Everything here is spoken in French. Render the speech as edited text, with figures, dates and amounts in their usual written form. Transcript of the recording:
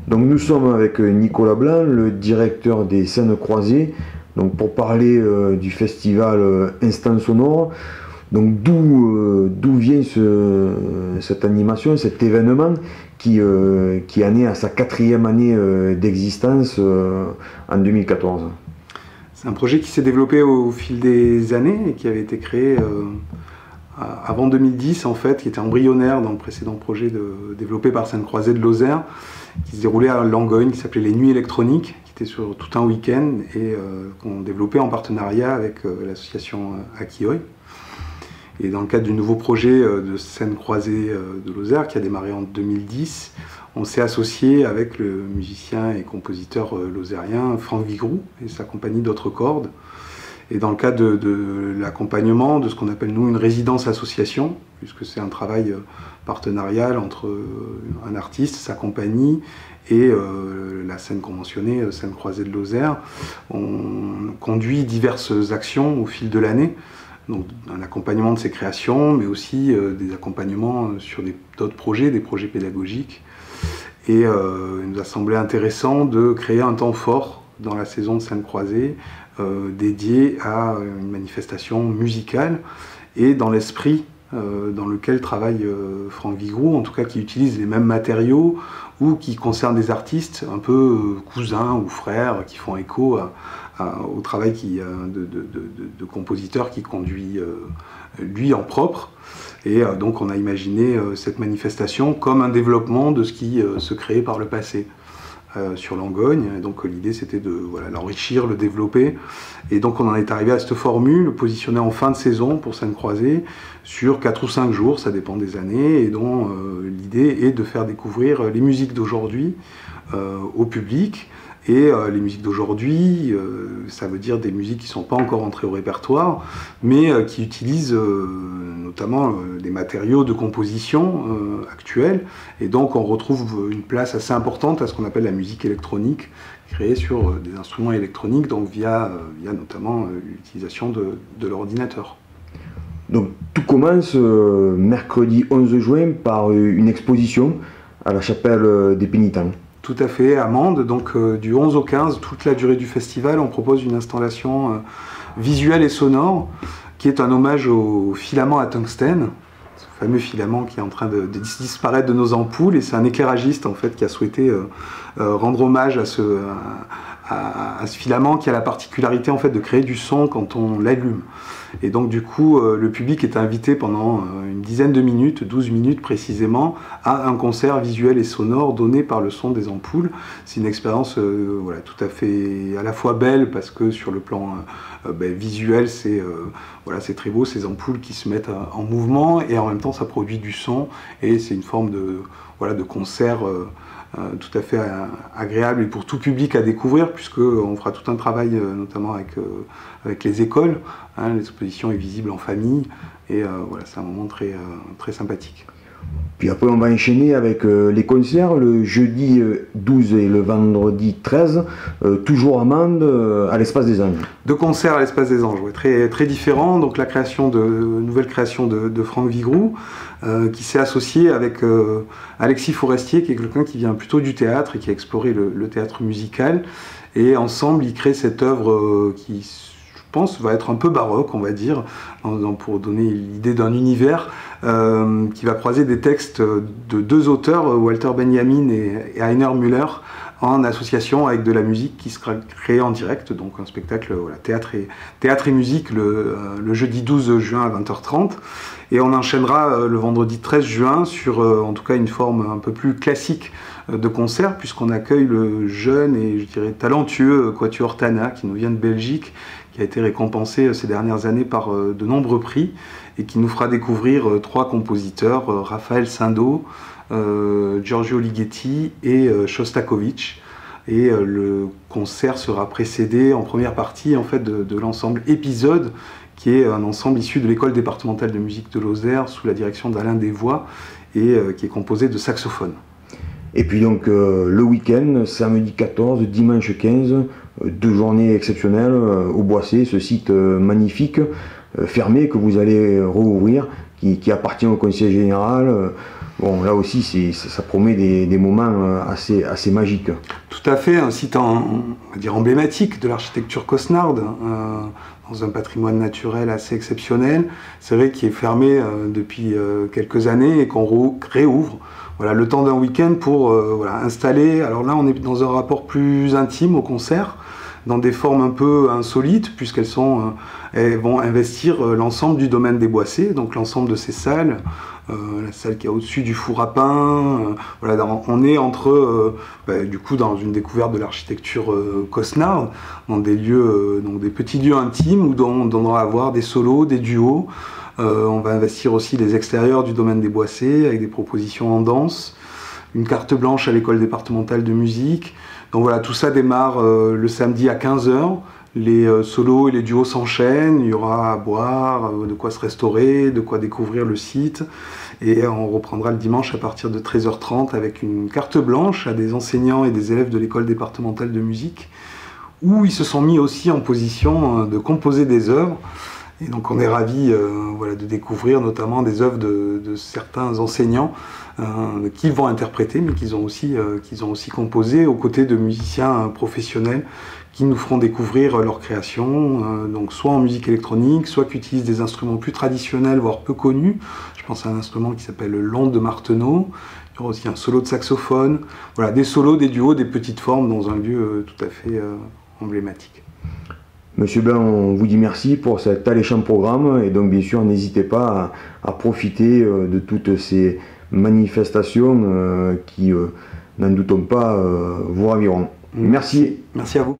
Donc nous sommes avec Nicolas Blanc, le directeur des scènes croisées, donc pour parler du festival Instant Sonore. Donc d'où vient cette animation, cet événement qui est né à sa 4e année d'existence en 2014. C'est un projet qui s'est développé au fil des années et qui avait été créé avant 2010 en fait, qui était embryonnaire dans le précédent projet développé par Scènes Croisées de Lozère, qui se déroulait à Langogne, qui s'appelait les Nuits électroniques, qui était sur tout un week-end et qu'on développait en partenariat avec l'association Akioi. Et dans le cadre du nouveau projet de Scènes Croisées de Lozère, qui a démarré en 2010, on s'est associé avec le musicien et compositeur lozérien Franck Vigroux et sa compagnie d'Autres Cordes. Et dans le cadre de l'accompagnement de ce qu'on appelle nous une résidence association, puisque c'est un travail partenarial entre un artiste, sa compagnie et la scène conventionnée, Scènes Croisées de Lozère, on conduit diverses actions au fil de l'année. Donc un accompagnement de ces créations, mais aussi des accompagnements sur d'autres projets, des projets pédagogiques. Et il nous a semblé intéressant de créer un temps fort dans la saison de Scènes Croisées dédié à une manifestation musicale et dans l'esprit dans lequel travaille Franck Vigroux, en tout cas qui utilise les mêmes matériaux ou qui concerne des artistes un peu cousins ou frères qui font écho au travail de compositeur qui conduit lui en propre. Et donc on a imaginé cette manifestation comme un développement de ce qui se créait par le passé sur Langogne. Et donc l'idée c'était de l'enrichir, le développer. Et donc on en est arrivé à cette formule, positionnée en fin de saison pour Scènes Croisées, sur 4 ou 5 jours, ça dépend des années, et dont l'idée est de faire découvrir les musiques d'aujourd'hui au public. Et les musiques d'aujourd'hui, ça veut dire des musiques qui ne sont pas encore entrées au répertoire, mais qui utilisent notamment des matériaux de composition actuels. Et donc on retrouve une place assez importante à ce qu'on appelle la musique électronique, créée sur des instruments électroniques, donc via notamment l'utilisation de l'ordinateur. Donc tout commence mercredi 11 juin par une exposition à la chapelle des Pénitents. Tout à fait, à Mende, donc du 11 au 15, toute la durée du festival, on propose une installation visuelle et sonore qui est un hommage au filament à tungstène, ce fameux filament qui est en train de disparaître de nos ampoules, et c'est un éclairagiste en fait qui a souhaité rendre hommage à ce filament qui a la particularité en fait de créer du son quand on l'allume. Et donc du coup, le public est invité pendant une dizaine de minutes, 12 minutes précisément, à un concert visuel et sonore donné par le son des ampoules. C'est une expérience tout à fait à la fois belle parce que sur le plan visuel, c'est très beau, ces ampoules qui se mettent en mouvement, et en même temps ça produit du son, et c'est une forme de concert tout à fait agréable et pour tout public à découvrir, puisqu'on fera tout un travail notamment avec les écoles. L'exposition est visible en famille, et c'est un moment très sympathique. Puis après on va enchaîner avec les concerts, le jeudi 12 et le vendredi 13, toujours à Mende, à l'Espace des Anges. 2 concerts à l'Espace des Anges, très différents. Donc la nouvelle création de Franck Vigroux, qui s'est associé avec Alexis Forestier, qui est quelqu'un qui vient plutôt du théâtre et qui a exploré le théâtre musical. Et ensemble, ils créent cette œuvre qui, je pense, va être un peu baroque, on va dire, pour donner l'idée d'un univers qui va croiser des textes de 2 auteurs, Walter Benjamin et Heiner Müller, en association avec de la musique qui sera créée en direct, donc un spectacle théâtre et musique le jeudi 12 juin à 20h30. Et on enchaînera le vendredi 13 juin sur en tout cas une forme un peu plus classique de concert, puisqu'on accueille le jeune et je dirais talentueux Quatuor Tana, qui nous vient de Belgique, qui a été récompensé ces dernières années par de nombreux prix, et qui nous fera découvrir 3 compositeurs, Raphaël Sindot, Giorgio Ligeti et Shostakovich. Et le concert sera précédé en première partie en fait de l'ensemble Épisode, qui est un ensemble issu de l'école départementale de musique de Lozère sous la direction d'Alain Desvoix, et qui est composé de saxophones. Et puis donc le week-end, samedi 14, dimanche 15, 2 journées exceptionnelles au Boissé, ce site magnifique, fermé, que vous allez rouvrir, qui appartient au conseil général. bon, là aussi, ça promet des moments assez magiques. Tout à fait, un site on va dire emblématique de l'architecture cosnarde, dans un patrimoine naturel assez exceptionnel. C'est vrai qu'il est fermé depuis quelques années et qu'on réouvre. Voilà, le temps d'un week-end pour installer. Alors là, on est dans un rapport plus intime au concert, dans des formes un peu insolites, puisqu'elles vont investir l'ensemble du domaine des Boissés, donc l'ensemble de ces salles, la salle qui est au-dessus du four à pain. Voilà, on est du coup dans une découverte de l'architecture cosnarde, dans des lieux, donc des petits lieux intimes où on va avoir des solos, des duos. On va investir aussi les extérieurs du domaine des Boissés avec des propositions en danse, une carte blanche à l'école départementale de musique. Donc voilà, tout ça démarre le samedi à 15 h. Les solos et les duos s'enchaînent, il y aura à boire, de quoi se restaurer, de quoi découvrir le site. Et on reprendra le dimanche à partir de 13 h 30 avec une carte blanche à des enseignants et des élèves de l'école départementale de musique, où ils se sont mis aussi en position de composer des œuvres. Et donc on est ravis de découvrir notamment des œuvres de certains enseignants qu'ils vont interpréter, mais qu'ils ont aussi composé aux côtés de musiciens professionnels qui nous feront découvrir leur création, donc soit en musique électronique, soit qui utilisent des instruments plus traditionnels, voire peu connus. Je pense à un instrument qui s'appelle le londe de Marteneau. Il y aura aussi un solo de saxophone. Voilà, des solos, des duos, des petites formes dans un lieu tout à fait emblématique. Monsieur Blanc, on vous dit merci pour cet alléchant programme et donc bien sûr n'hésitez pas à profiter de toutes ces manifestations qui, n'en doutons pas, vous raviront. Merci. Merci à vous.